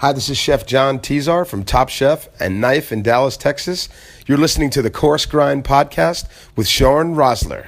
Hi, this is Chef John Tizar from Top Chef and Knife in Dallas, Texas. You're listening to the Coarse Grind Podcast with Shawn Rosler.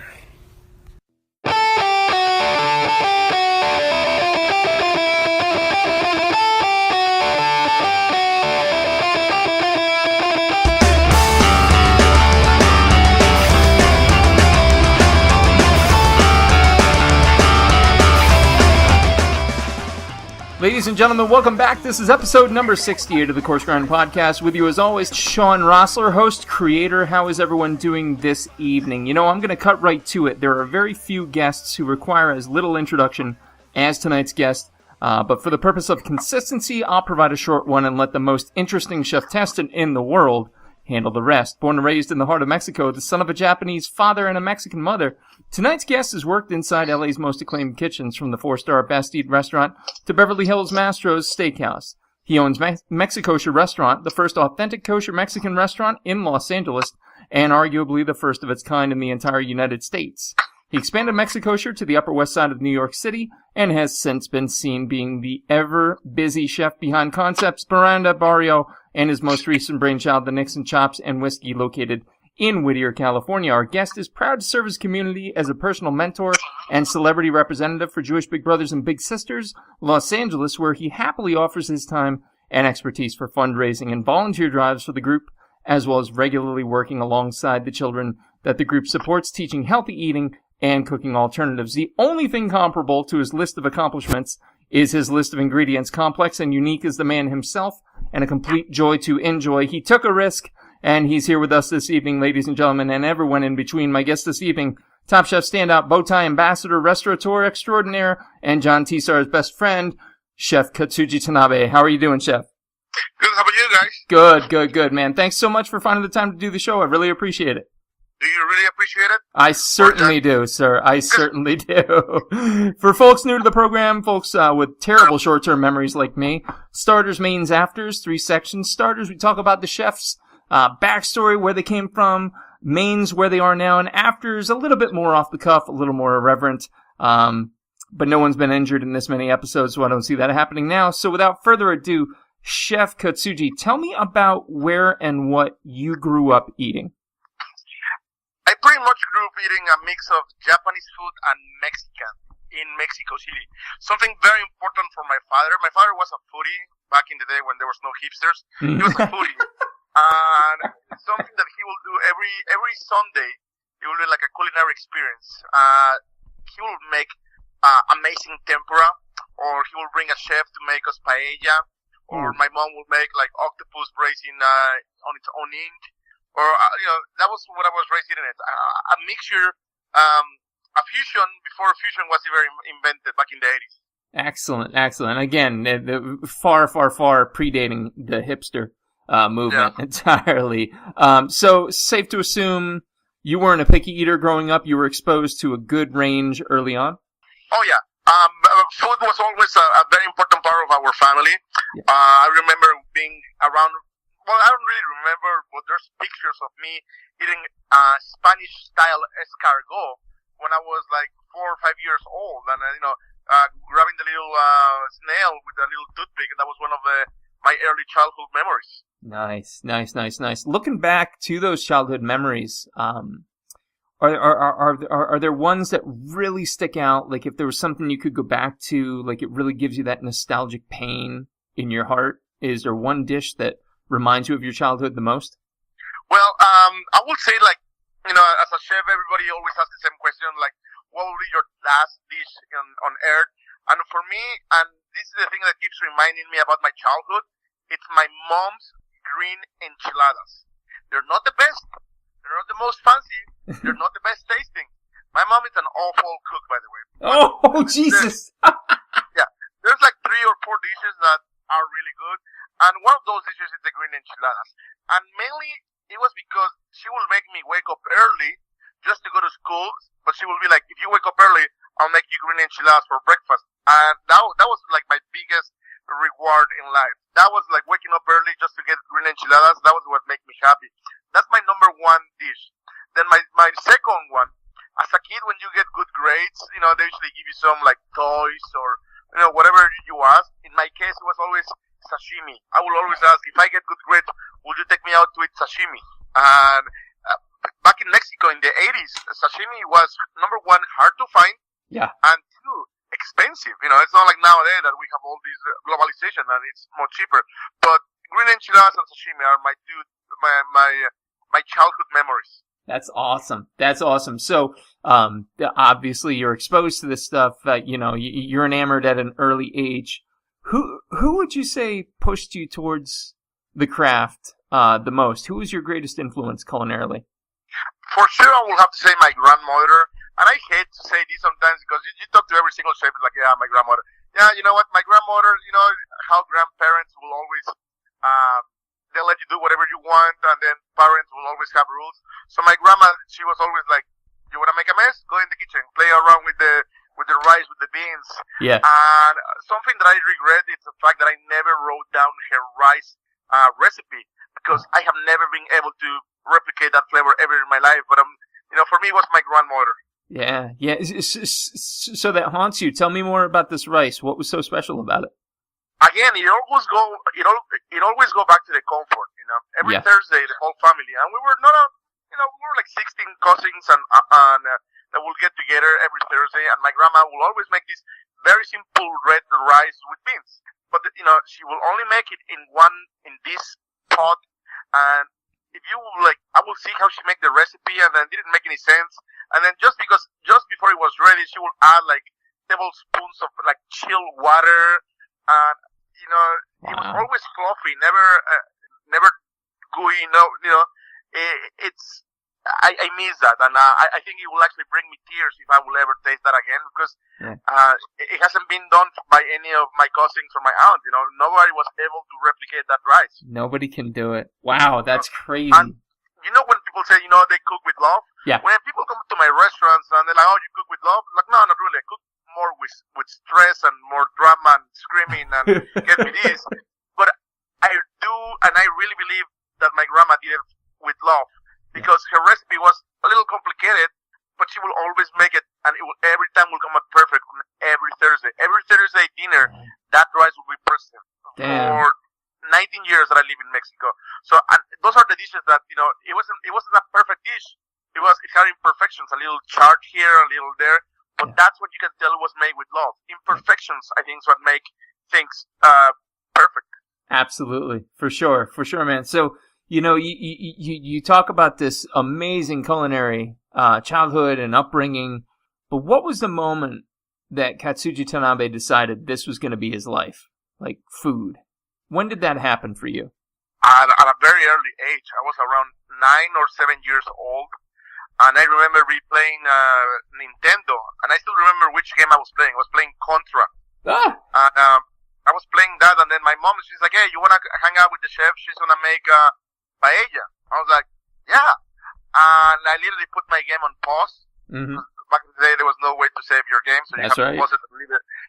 Ladies and gentlemen, welcome back. This is episode number 68 of the Coarse Grind Podcast. With you as always, Shawn Rosler, host, creator. How is everyone doing this evening? You know, I'm going to cut right to it. There are very few guests who require as little introduction as tonight's guest. But for the purpose of consistency, I'll provide a short one and let the most interesting chef testant in the world handle the rest. Born and raised in the heart of Mexico, the son of a Japanese father and a Mexican mother, tonight's guest has worked inside LA's most acclaimed kitchens, from the 4-star Bastide restaurant to Beverly Hills Mastro's Steakhouse. He owns Mexikosher restaurant, the first authentic kosher Mexican restaurant in Los Angeles, and arguably the first of its kind in the entire United States. He expanded Mexikosher to the Upper West Side of New York City and has since been seen being the ever-busy chef behind Concepts, Barrio, and his most recent brainchild, the Nixon Chops and Whiskey, located in Whittier, California. Our guest is proud to serve his community as a personal mentor and celebrity representative for Jewish Big Brothers and Big Sisters, Los Angeles, where he happily offers his time and expertise for fundraising and volunteer drives for the group, as well as regularly working alongside the children that the group supports, teaching healthy eating and cooking alternatives. The only thing comparable to his list of accomplishments is his list of ingredients. Complex and unique as the man himself, and a complete joy to enjoy. He took a risk, and he's here with us this evening, ladies and gentlemen, and everyone in between. My guest this evening, Top Chef standout, bowtie ambassador, restaurateur extraordinaire, and John Tizar's best friend, Chef Katsuji Tanabe. How are you doing, Chef? Good. How about you guys? Good, man. Thanks so much for finding the time to do the show. I really appreciate it. Do you really appreciate it? I certainly do, sir. I certainly do. For folks new to the program, folks with terrible short-term memories like me, starters, mains, afters, 3 sections. Starters, we talk about the chef's backstory, where they came from, mains, where they are now, and afters, a little bit more off the cuff, a little more irreverent. But no one's been injured in this many episodes, so I don't see that happening now. So without further ado, Chef Katsuji, tell me about where and what you grew up eating. I pretty much grew up eating a mix of Japanese food and Mexican in Mexico City. Something very important for my father. My father was a foodie back in the day when there was no hipsters. He was a foodie. And something that he will do every Sunday, it will be like a culinary experience. He will make amazing tempura, or he will bring a chef to make us paella, or my mom will make like octopus braised on its own ink. Or, that was what I was raised in it. A mixture, a fusion before fusion was even invented back in the 80s. Excellent. Again, far predating the hipster movement entirely. So, safe to assume you weren't a picky eater growing up. You were exposed to a good range early on? Oh, yeah. Food was always a very important part of our family. Yeah. I remember being around... Well, I don't really remember, but there's pictures of me eating Spanish-style escargot when I was like 4 or 5 years old, and grabbing the little snail with a little toothpick. That was one of my early childhood memories. Nice. Looking back to those childhood memories, are there ones that really stick out? Like if there was something you could go back to, like it really gives you that nostalgic pain in your heart. Is there one dish that reminds you of your childhood the most? Well, I would say, like, as a chef, everybody always asks the same question, like, what will be your last dish on earth? And for me, and this is the thing that keeps reminding me about my childhood, it's my mom's green enchiladas. They're not the best. They're not the most fancy. They're not the best tasting. My mom is an awful cook, by the way. Oh, Jesus. Yeah. There's like 3 or 4 dishes that are really good. And one of those dishes is the green enchiladas. And mainly, it was because she will make me wake up early just to go to school. But she will be like, if you wake up early, I'll make you green enchiladas for breakfast. And that was like my biggest reward in life. That was like waking up early just to get green enchiladas. That was what made me happy. That's my number 1 dish. Then my second one, as a kid, when you get good grades, they usually give you some like toys or, whatever you ask. In my case, it was always sashimi. I will always ask, if I get good grades, will you take me out to eat sashimi? And back in Mexico in the 80s, sashimi was, number one, hard to find, and two, expensive. It's not like nowadays that we have all this globalization and it's much cheaper. But green enchiladas and sashimi are my childhood memories. That's awesome. That's awesome. So, obviously you're exposed to this stuff, you're enamored at an early age. Who would you say pushed you towards the craft, the most? Who was your greatest influence culinarily? For sure, I will have to say my grandmother. And I hate to say this sometimes because you talk to every single chef, it's like, yeah, my grandmother. Yeah, you know what? My grandmother, how grandparents will always, they'll let you do whatever you want, and then parents will always have rules. So my grandma, she was always like, you want to make a mess? Go in the kitchen, play around with the rice, with the beans. Yeah. And something that I regret is the fact that I never wrote down her rice recipe, because I have never been able to replicate that flavor ever in my life. But for me, it was my grandmother. Yeah. So that haunts you. Tell me more about this rice. What was so special about it? Again, it always go back to the comfort. Every Thursday, the whole family, and we were we were like 16 cousins, and that will get together every Thursday. And my grandma will always make this very simple red rice with beans. But she will only make it in this pot, and if you I will see how she make the recipe, and then it didn't make any sense. And then just before it was ready, she will add like tablespoons of like chilled water, and it was always fluffy, never gooey. I miss that, and I think it will actually bring me tears if I will ever taste that again, because it hasn't been done by any of my cousins or my aunt. Nobody was able to replicate that rice. Nobody can do it. Wow, that's crazy. And when people say they cook with love. Yeah. When people come to my restaurants and they're like, "Oh, you cook with love?" Like, no, not really. I cook more with stress and more drama and screaming and get me this. But I do, and I really believe that my grandma did it with love, because her recipe was a little complicated, but she will always make it, and every time will come out perfect. Every Thursday dinner, that rice will be present. Damn. For 19 years that I live in Mexico. So, and those are the dishes that, it wasn't a perfect dish. It had imperfections, a little charred here, a little there, but that's what you can tell it was made with love. Imperfections, I think, is what make things, perfect. Absolutely. For sure, man. So, you talk about this amazing culinary, childhood and upbringing, but what was the moment that Katsuji Tanabe decided this was going to be his life? Like food. When did that happen for you? At a very early age. I was around 9 or 7 years old, and I remember playing Nintendo, and I still remember which game I was playing. I was playing Contra. And I was playing that, and then my mom, she's like, "Hey, you want to hang out with the chef? She's going to make paella." I was like, "Yeah." And I literally put my game on pause. Mm-hmm. Back in the day, there was no way to save your game, so you That's have right. to pause it and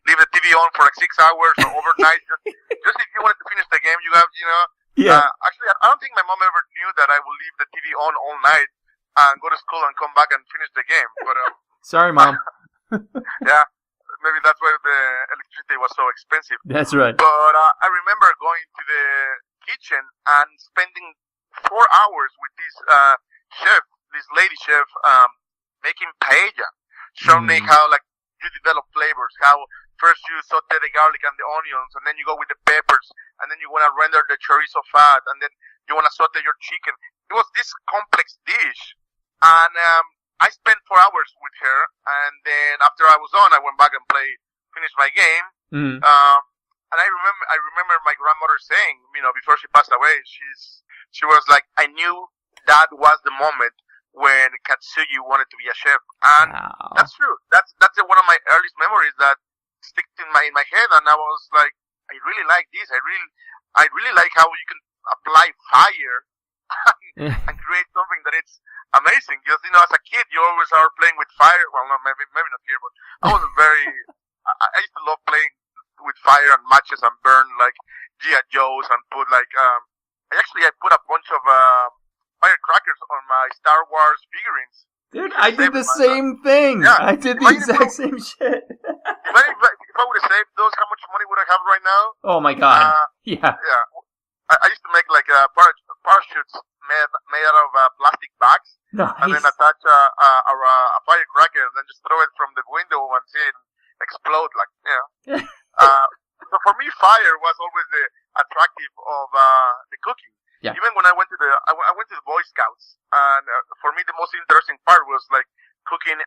leave the TV on for like 6 hours or overnight. just if you wanted to finish the game, you have, Yeah. Actually, I don't think my mom ever knew that I would leave the TV on all night and go to school and come back and finish the game. But Sorry, Mom. yeah, maybe that's why the electricity was so expensive. That's right. But I remember going to the kitchen and spending 4 hours with this lady chef, making paella, showing me how you develop flavors, how first you saute the garlic and the onions, and then you go with the peppers, and then you want to render the chorizo fat, and then you want to saute your chicken. It was this complex dish, and I spent 4 hours with her, and then after I was done, I went back and finished my game. Mm. And I remember my grandmother saying, before she passed away, she was like, "I knew that was the moment when Katsuji wanted to be a chef," and that's true. That's one of my earliest memories that stick in my head, and I was like, I really like this. I really like how you can apply fire and create something that it's amazing. Because as a kid, you always are playing with fire. Well, no, maybe not here, but I was I used to love playing with fire and matches and burn like G.I. Joes and put I put a bunch of firecrackers on my Star Wars figurines. Dude, I did the same thing. Yeah. I did the exact same shit. If I would have saved those, how much money would I have right now? Oh my God. Yeah. Yeah. I used to make like parachutes made out of plastic bags, and then Nice. attach a firecracker, and then just throw it from the window and see it explode. Like, so for me, fire was always the attractive of the cooking. Yeah. Even when I went to the Boy Scouts, and for me the most interesting part was like cooking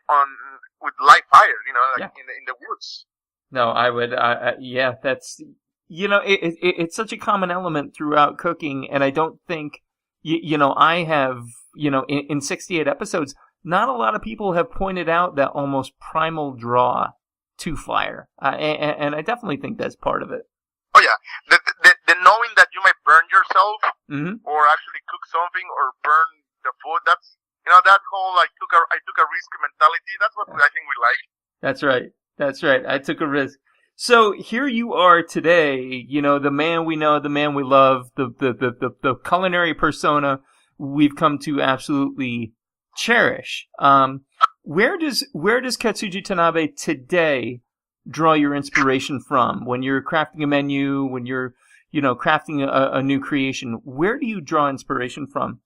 with live fire, like in the woods. No, I would. Yeah, that's it's such a common element throughout cooking, and I don't think I have in 68 episodes, not a lot of people have pointed out that almost primal draw to fire, and I definitely think that's part of it. Oh yeah, the knowing that you might burn yourself, Mm-hmm. or actually cook something, or burn the food. That's that whole I took a risk mentality. That's what I think we like. That's right. That's right. I took a risk. So here you are today. The man we know, the man we love, the culinary persona we've come to absolutely cherish. Where does Katsuji Tanabe today draw your inspiration from when you're crafting a menu, when you're crafting a new creation? Where do you draw inspiration from?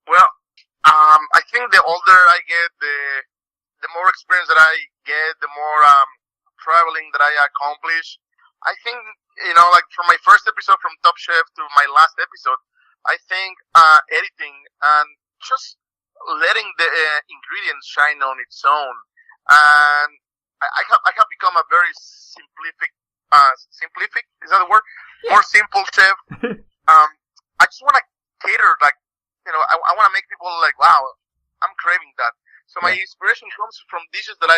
Well, I think the older I get, the more experience that I get, the more traveling that I accomplish. I think like from my first episode from Top Chef to my last episode, I think editing and just letting the ingredients shine on its own, and I have become a very simplific is that the word? More simple chef. I just want to cater, like, I want to make people like, wow, I'm craving that. So my inspiration comes from dishes that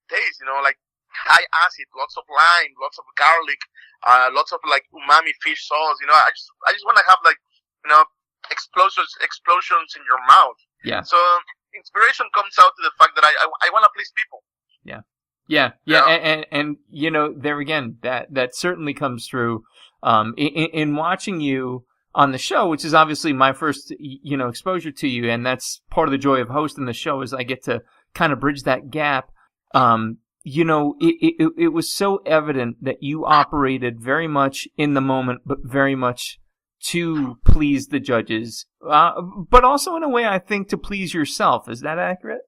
taste, like high acid, lots of lime, lots of garlic, lots of like umami fish sauce. I just want to have like, explosions in your mouth. Yeah. So inspiration comes out to the fact that I want to please people. Yeah. Yeah. And there again, that certainly comes through, in watching you on the show, which is obviously my first, exposure to you. And that's part of the joy of hosting the show, is I get to kind of bridge that gap. It was so evident that you operated very much in the moment, but very much to please the judges, but also in a way, I think, to please yourself. Is that accurate?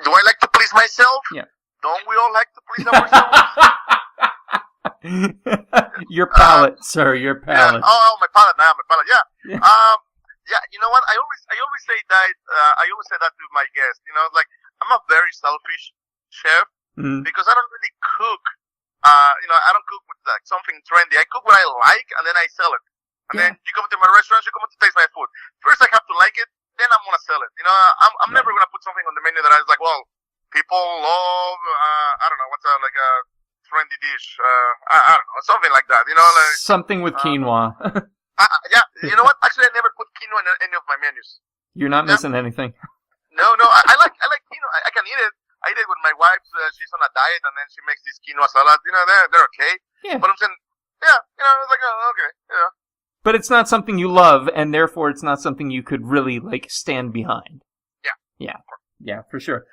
Do I like to please myself? Yeah. Don't we all like to please ourselves? Your palate, sir. Your palate. Yeah. Oh, my palate. Yeah. Yeah. You know what? I always say that. I always say that to my guests. Like, I'm a very selfish chef because I don't really cook. I don't cook with like something trendy. I cook what I like, and then I sell it. And then you come to my restaurant, you come to taste my food. First, I have to like it. Then I'm gonna sell it. I'm never gonna put something on the menu that I was like, well, people love. I don't know what's like a trendy dish. I don't know, something like that. Like something with quinoa. Yeah. You know what? Actually, I never put quinoa in any of my menus. You're not missing anything. No. I like quinoa. I can eat it. I eat it with my wife. She's on a diet, and then she makes these quinoa salads. They're okay. Yeah. But I'm saying, it's like, oh, okay, yeah. But it's not something you love, and therefore it's not something you could really, like, stand behind. Yeah, for sure.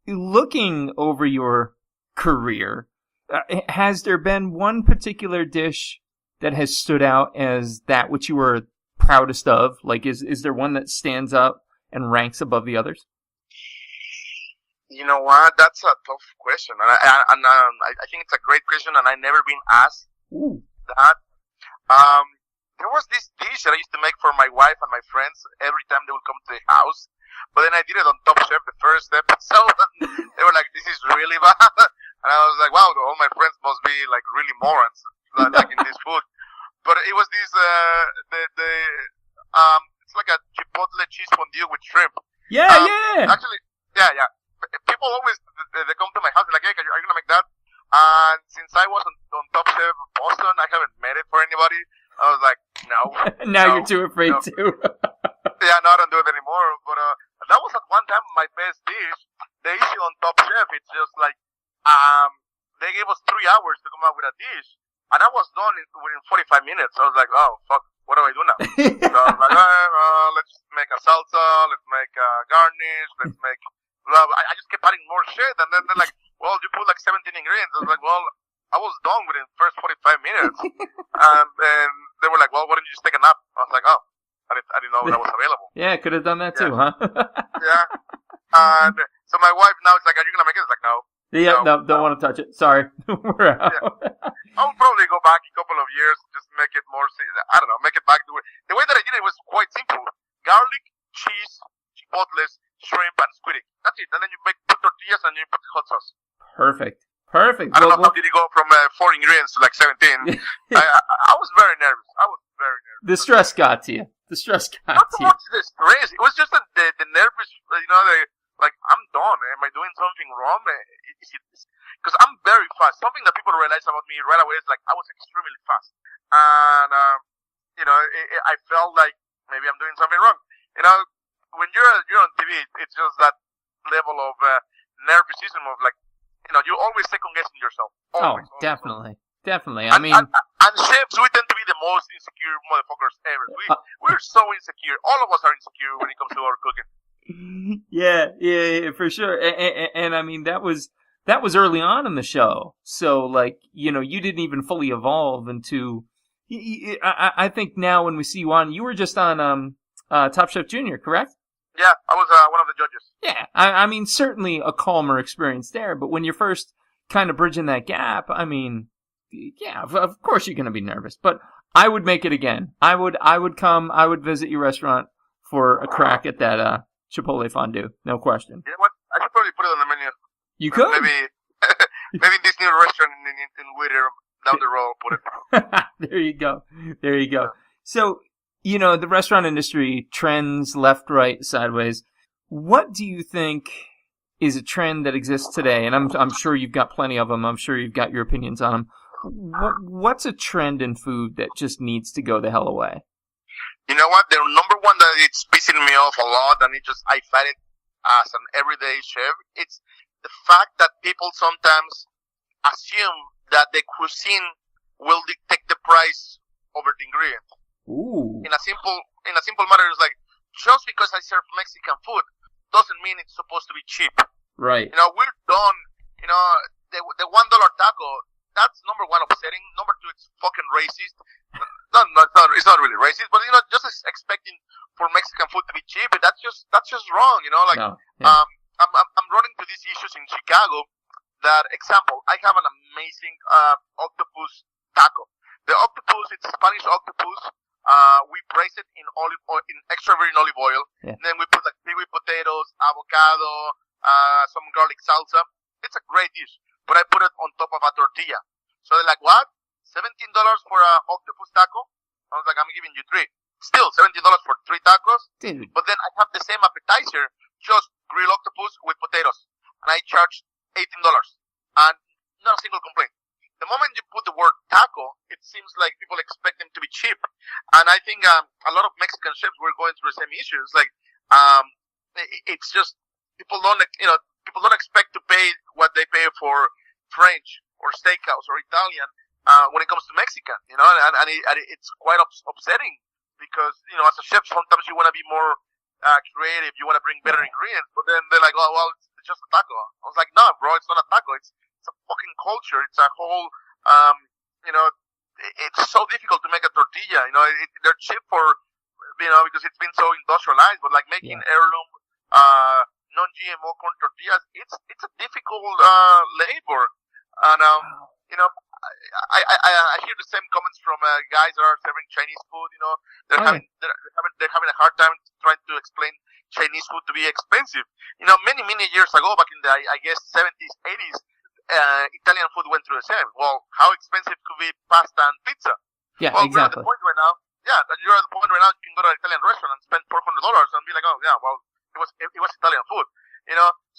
Looking over your career, has there been one particular dish that has stood out as that which you were proudest of? Like, is there one that stands up and ranks above the others? You know what? That's a tough question, and I think it's a great question, and I've never been asked that. There was this dish that I used to make for my wife and my friends every time they would come to the house, but then I did it on Top Chef the first episode, and they were like, "This is really bad," and I was like, "Wow, all my friends must be like really morons like in this food." But it was this it's like a chipotle cheese fondue with shrimp. Yeah. Actually, yeah. People always they come to my house like, "Hey, are you gonna make that?" And since I was on Top Chef Boston, I haven't made it for anybody. I was like, no. Now you're too afraid to. Yeah, no, I don't do it anymore. But that was at one time my best dish. The issue on Top Chef, it's just like they gave us 3 hours to come up with a dish, and I was done within 45 minutes. I was like, oh fuck, what do I do now? So I was like, let's make a salsa, let's make a garnish, let's make. I just kept adding more shit, and then they're like, well, you put like 17 ingredients. I was like, well, I was done within the first 45 minutes. And they were like, well, why don't you just take a nap? I was like, oh, I didn't know that was available. Yeah, could have done that too, huh? Yeah. And so my wife now is like, are you going to make it? It's like, no. Yeah, no, don't want to touch it. Sorry. We're out. Yeah. I'll probably go back a couple of years, just make it more, I don't know, make it back to the way that I did it was quite simple. Garlic, cheese, chipotle, shrimp, and squid ink. That's it. And then you put tortillas and you put hot sauce. Perfect. I don't know how did it go from 4 ingredients to like 17. I was very nervous. The stress got to you. Not so much the stress. It was just the nervous, like, I'm done. Am I doing something wrong? Because I'm very fast. Something that people realize about me right away is like I was extremely fast. And, I felt like maybe I'm doing something wrong. When you're on TV, it's just that level of nervousism of like, you're always second guessing yourself. Always. Definitely. I mean, and chefs, we tend to be the most insecure motherfuckers ever. We're so insecure. All of us are insecure when it comes to our cooking. Yeah, for sure. And I mean, that was early on in the show. So, like, you didn't even fully evolve into. I think now when we see you on, you were just on Top Chef Junior, correct? Yeah, I was one of the judges. Yeah, I mean, certainly a calmer experience there. But when you're first kind of bridging that gap, I mean, yeah, of course you're going to be nervous. But I would make it again. I would come. I would visit your restaurant for a crack at that Chipotle fondue. No question. You know what? I should probably put it on the menu. You could. Maybe in this new restaurant in Whittier down the road, put it. There you go. So, the restaurant industry trends left, right, sideways. What do you think is a trend that exists today? And I'm sure you've got plenty of them. I'm sure you've got your opinions on them. What's a trend in food that just needs to go the hell away? You know what? The number one that it's pissing me off a lot, and I find it as an everyday chef, it's the fact that people sometimes assume that the cuisine will dictate the price over the ingredient. Ooh. In a simple matter, it's like, just because I serve Mexican food doesn't mean it's supposed to be cheap. Right. We're done. The $1 taco, that's number one upsetting. Number two, it's fucking racist. It's not really racist, but just expecting for Mexican food to be cheap, that's just wrong. No. Yeah. I'm running into these issues in Chicago. That example, I have an amazing octopus taco. The octopus, it's Spanish octopus. We braise it in olive oil, in extra virgin olive oil. Yeah. And then we put like kiwi potatoes, avocado, some garlic salsa. It's a great dish, but I put it on top of a tortilla. So they're like, what? $17 for an octopus taco? I was like, I'm giving you 3. Still, $17 for 3 tacos. Dude. But then I have the same appetizer, just grilled octopus with potatoes. And I charged $18. And not a single complaint. The moment you put the word taco, it seems like people expect them to be cheap. And I think a lot of Mexican chefs were going through the same issues. Like, it's just people don't expect to pay what they pay for French or steakhouse or Italian when it comes to Mexican. And it's quite upsetting because as a chef sometimes you want to be more creative, you want to bring better ingredients, but then they're like, oh well, it's just a taco. I was like, no, bro, it's not a taco. It's a fucking culture. It's a whole, it's so difficult to make a tortilla. They're cheap for, because it's been so industrialized, but like making heirloom, non-GMO corn tortillas, it's a difficult, labor. And, I hear the same comments from, guys that are serving Chinese food, they're having a hard time trying to explain Chinese food to be expensive. Many years ago, back in the, I guess, 70s, 80s, Italian food went through the same. Well, how expensive could be pasta and pizza? Yeah, well, exactly. You're at the point right now. Yeah, you're at the point right now. You can go to an Italian restaurant and spend $400 and be like, oh yeah, well, it was Italian food.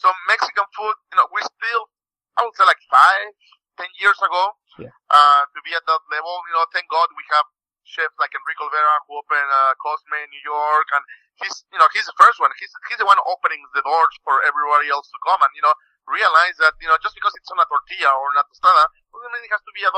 So Mexican food, we still, I would say like 5-10 years ago, to be at that level. Thank God we have chefs like Enrique Olvera who opened Cosme in New York, and he's the first one. He's the one opening the doors for everybody else to come and realize that just because it's on a tortilla or not tostada doesn't mean it has to be $1.50.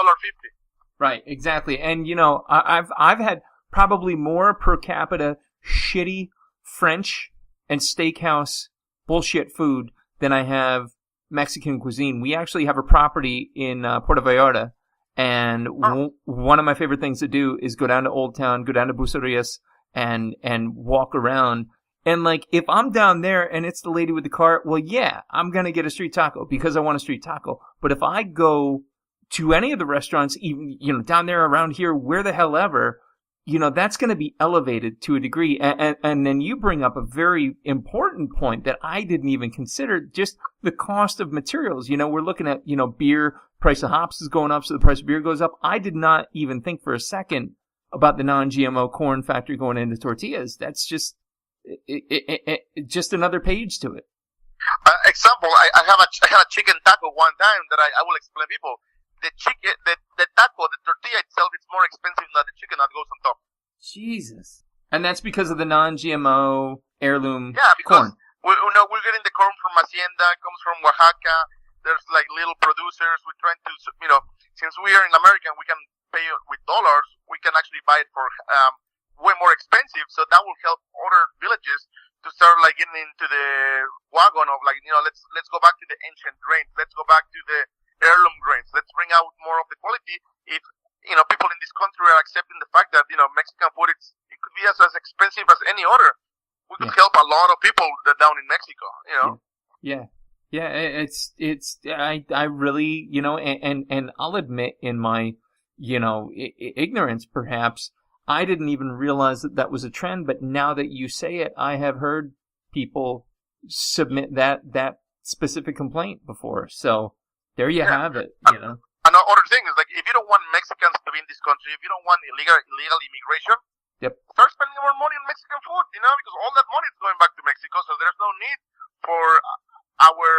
Right, exactly. And I've had probably more per capita shitty French and steakhouse bullshit food than I have Mexican cuisine. We actually have a property in Puerto Vallarta, and one of my favorite things to do is go down to Old Town, go down to Bucerias, and walk around. And like, if I'm down there and it's the lady with the cart, well, yeah, I'm gonna get a street taco because I want a street taco. But if I go to any of the restaurants, even down there, around here, where the hell ever, that's going to be elevated to a degree. And then you bring up a very important point that I didn't even consider, just the cost of materials. We're looking at, beer, price of hops is going up, so the price of beer goes up. I did not even think for a second about the non-GMO corn factory going into tortillas. That's just just another page to it. Example, I had a chicken taco one time that I will explain people. The chicken, the taco, the tortilla itself, it's more expensive than the chicken that goes on top. Jesus. And that's because of the non-GMO heirloom corn. Yeah, because we're getting the corn from Hacienda, it comes from Oaxaca. There's like little producers. We're trying to, since we are in America and we can pay with dollars, we can actually buy it for way more expensive. So that will help other villages to start like getting into the wagon of like, let's go back to the ancient grains. Let's go back to the heirloom grains. Let's bring out more of the quality. If people in this country are accepting the fact that Mexican food it could be as expensive as any other, we could help a lot of people down in Mexico. Yeah. It's I really and I'll admit in my ignorance perhaps I didn't even realize that was a trend. But now that you say it, I have heard people submit that specific complaint before. So. There you have it, Another thing is, like, if you don't want Mexicans to be in this country, if you don't want illegal immigration, start spending more money on Mexican food, because all that money is going back to Mexico, so there's no need for our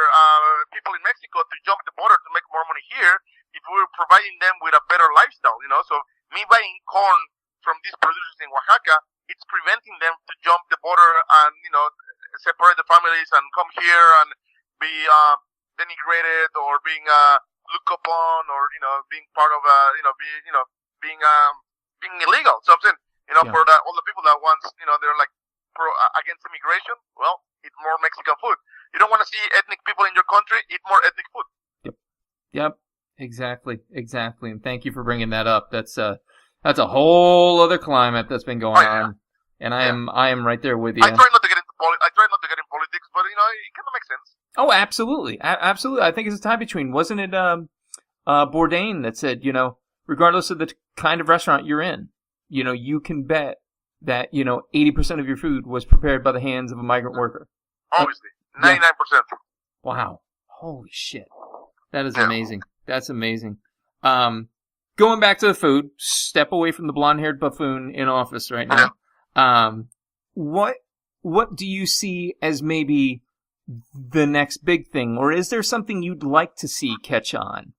people in Mexico to jump the border to make more money here if we're providing them with a better lifestyle, So me buying corn from these producers in Oaxaca, it's preventing them to jump the border and, separate the families and come here and be denigrated or being looked upon or being part of being illegal. So I'm saying for all the people that wants they're like against immigration. Well, eat more Mexican food. You don't want to see ethnic people in your country. Eat more ethnic food. Yep. Exactly. And thank you for bringing that up. That's a whole other climate that's been going on, and I am right there with you. I try not to get in politics, but it kind of makes sense. Oh, absolutely. Absolutely. I think it's a tie between. Wasn't it Bourdain that said, regardless of the kind of restaurant you're in, you can bet that, 80% of your food was prepared by the hands of a migrant worker. Obviously. 99%. Wow. Holy shit. That is amazing. That's amazing. Going back to the food, step away from the blonde-haired buffoon in office right now. Yeah. What do you see as maybe the next big thing, or is there something you'd like to see catch on?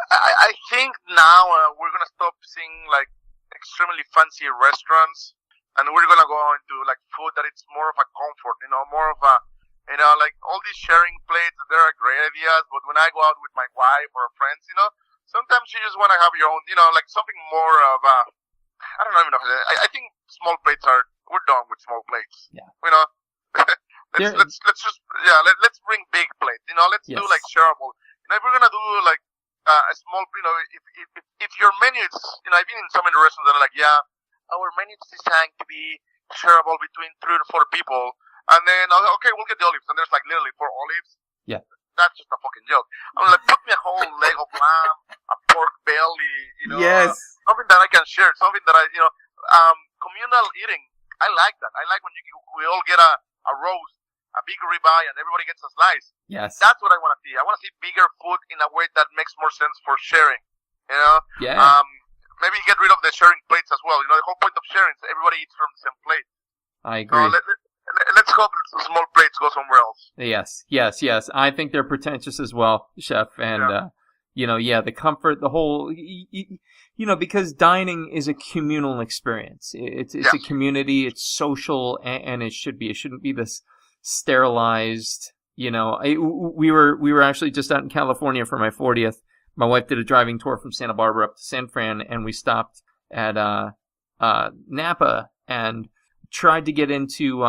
I think now we're gonna stop seeing like extremely fancy restaurants, and we're gonna go into like food that it's more of a comfort, more of a, like all these sharing plates. There are great ideas, but when I go out with my wife or friends, sometimes you just want to have your own, like something more of a, I don't even know. I think small plates we're done with small plates. Yeah. Let's bring big plates. Let's do like shareable. If we're gonna do like a small, if your menu is, I've been in so many restaurants that are like, our menu is designed to be shareable between 3 to 4 people, and then okay, we'll get the olives, and there's like literally 4 olives. Yeah. That's just a fucking joke. I'm like, put me a whole leg of lamb, a pork belly, Yes. Something that I can share, something that communal eating. I like that. I like when we all get a roast, a big ribeye, and everybody gets a slice. Yes. That's what I want to see. I want to see bigger food in a way that makes more sense for sharing. Yeah. Maybe get rid of the sharing plates as well. The whole point of sharing is everybody eats from the same plate. I agree. So let's hope small plates go somewhere else. Yes. I think they're pretentious as well, Chef. And, the comfort, the whole, because dining is a communal experience. It's a community, it's social, and it should be. It shouldn't be this sterilized, we were actually just out in California for my 40th. My wife did a driving tour from Santa Barbara up to San Fran, and we stopped at Napa and tried to get into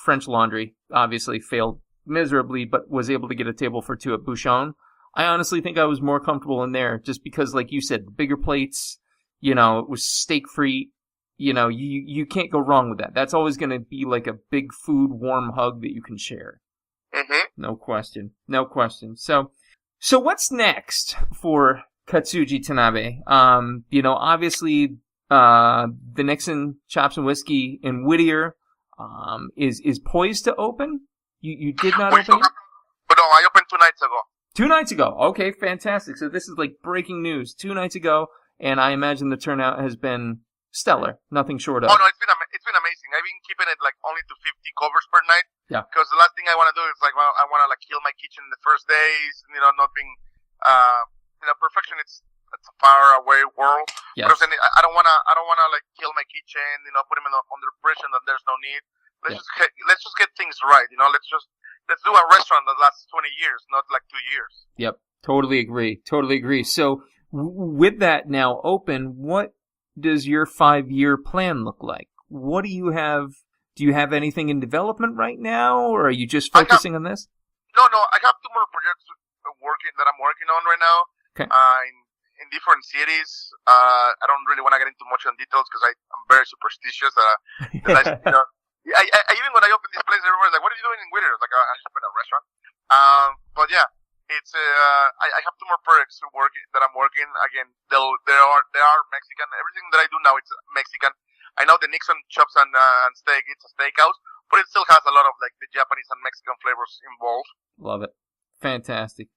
French Laundry. Obviously failed miserably, but was able to get a table for two at Bouchon. I honestly think I was more comfortable in there just because, like you said, the bigger plates, it was steak free. You can't go wrong with that. That's always going to be like a big food warm hug that you can share. Mm-hmm. No question. So what's next for Katsuji Tanabe? Obviously, the Nixon Chops and Whiskey in Whittier, is poised to open. You did not open yet? But no, I opened 2 nights ago. 2 nights ago. Okay, fantastic. So this is like breaking news. 2 nights ago, and I imagine the turnout has been stellar. Nothing short of. Oh no, it's been amazing. I've been keeping it like only to 50 covers per night. Yeah. Because the last thing I want to do is like, I want to like kill my kitchen in the first days. Not being, perfection. It's a far away world. Yes. Because I don't wanna like kill my kitchen. Put them under pressure that there's no need. Let's just get things right. Let's do a restaurant that lasts 20 years, not like 2 years. Yep. Totally agree. So with that now open, what does your 5-year plan look like? What do you have? Do you have anything in development right now, or are you just focusing on this? No. I have 2 more projects that I'm working on right now. Okay. In different cities. I don't really want to get into much on details because I'm very superstitious. I even when I open this place, everyone's like, "What are you doing in Whittier?" Like, I just opened a restaurant. But yeah, it's I have 2 more projects that I'm working. Again, they are Mexican. Everything that I do now it's Mexican. I know the Nixon Chops and Steak. It's a steakhouse, but it still has a lot of like the Japanese and Mexican flavors involved. Love it. Fantastic.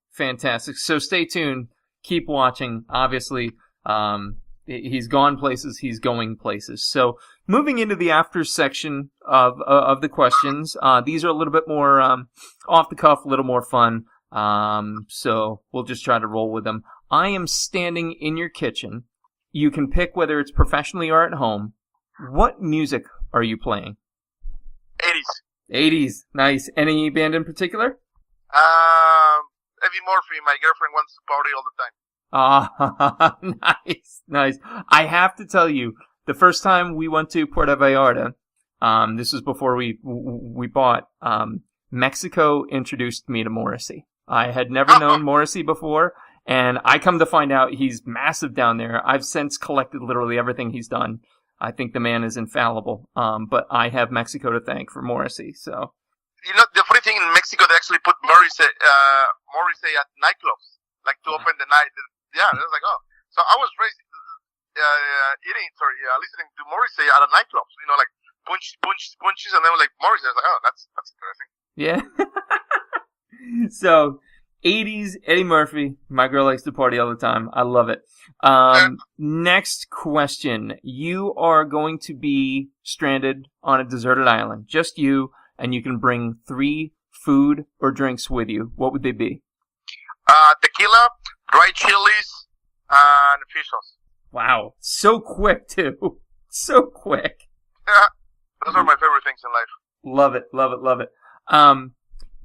So stay tuned. Keep watching. Obviously, he's gone places. He's going places. So moving into the after section of the questions, these are a little bit more off the cuff, a little more fun. So we'll just try to roll with them. I am standing in your kitchen. You can pick whether it's professionally or at home. What music are you playing? 80s. Nice. Any band in particular? Eddie Murphy. My girlfriend wants to party all the time. Nice. I have to tell you, the first time we went to Puerto Vallarta, this was before we bought, Mexico introduced me to Morrissey. I had never known Morrissey before, and I come to find out he's massive down there. I've since collected literally everything he's done. I think the man is infallible, but I have Mexico to thank for Morrissey, so. The funny thing in Mexico, they actually put Morrissey at nightclubs, like to open the night. Yeah, it was like, oh. So I was raised listening to Morrissey at a nightclub. Like punches, and then like Morrissey. I was like, oh, that's interesting. Yeah. So, 80s, Eddie Murphy. My girl likes to party all the time. I love it. Next question. You are going to be stranded on a deserted island. Just you, and you can bring 3 food or drinks with you. What would they be? Tequila, dry chilies, and fish sauce. Wow. So quick, too. So quick. Yeah. Those are my favorite things in life. Love it.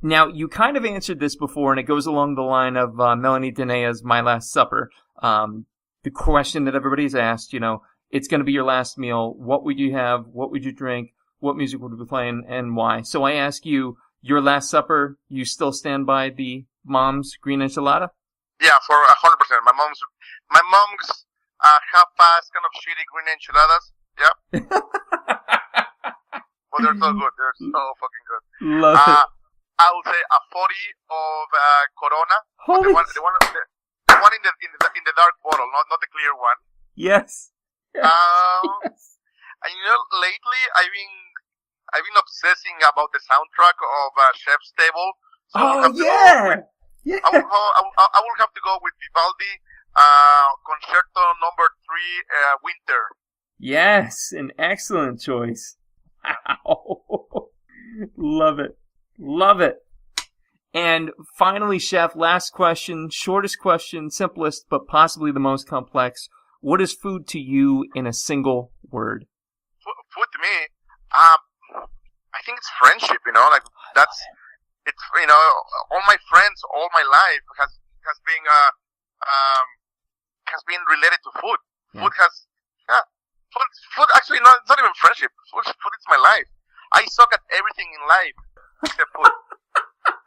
Now, you kind of answered this before, and it goes along the line of Melanie Denea's My Last Supper. The question that everybody's asked, it's going to be your last meal. What would you have? What would you drink? What music would be playing, and why? So I ask you, your last supper, you still stand by the mom's green enchilada? Yeah, for 100%. My mom's half-assed kind of shitty green enchiladas. Yep. Well, they're so good. They're so fucking good. Love it. I would say a 40 of Corona. Holy the one in the dark bottle, not the clear one. Yes. Yes. And lately I've been obsessing about the soundtrack of Chef's Table. So Yeah. I will have to go with Vivaldi, Concerto Number 3, Winter. Yes, an excellent choice. Wow. Love it. And finally, Chef, last question, shortest question, simplest, but possibly the most complex. What is food to you in a single word? Food to me, I think it's friendship. It's all my friends, all my life has been related to food. Yeah. Food actually it's not even friendship. Food is my life. I suck at everything in life except food.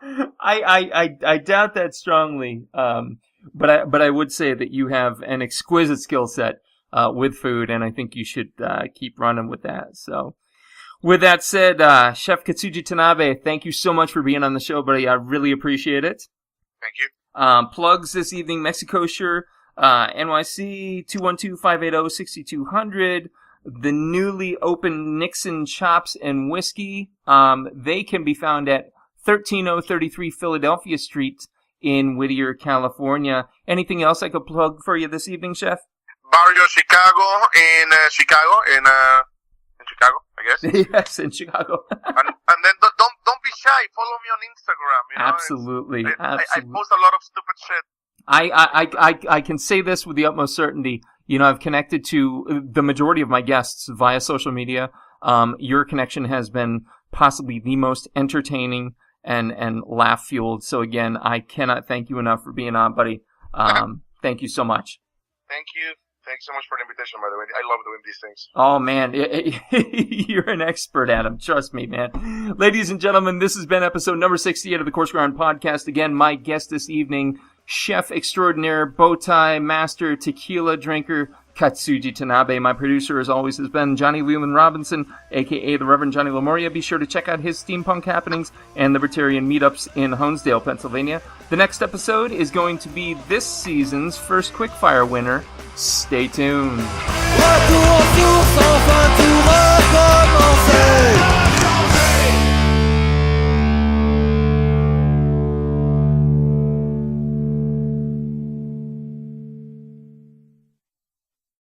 I doubt that strongly. But I would say that you have an exquisite skill set with food, and I think you should keep running with that. So, with that said, Chef Katsuji Tanabe, thank you so much for being on the show, buddy. I really appreciate it. Thank you. Plugs this evening: Mexikosher, NYC 212-580-6200. The newly opened Nixon Chops and Whiskey. They can be found at 13033 Philadelphia Street in Whittier, California. Anything else I could plug for you this evening, Chef? Barrio, Chicago, in Chicago, Chicago, I guess. Yes, in Chicago. and then don't be shy. Follow me on Instagram. You know? Absolutely. I post a lot of stupid shit. I can say this with the utmost certainty. You know, I've connected to the majority of my guests via social media. Your connection has been possibly the most entertaining and laugh-fueled. So again, I cannot thank you enough for being on, buddy. Thank you so much. Thank you. Thanks so much for the invitation, by the way. I love doing these things. Oh, man. You're an expert at them. Trust me, man. Ladies and gentlemen, this has been episode number 68 of the Coarse Grind Podcast. Again, my guest this evening, Chef Extraordinaire, Bowtie Master, Tequila Drinker, Katsuji Tanabe. My producer, as always, has been Johnny Leland Robinson, a.k.a. the Reverend Johnny Lamoria. Be sure to check out his steampunk happenings and libertarian meetups in Honesdale, Pennsylvania. The next episode is going to be this season's first quickfire winner. Stay tuned.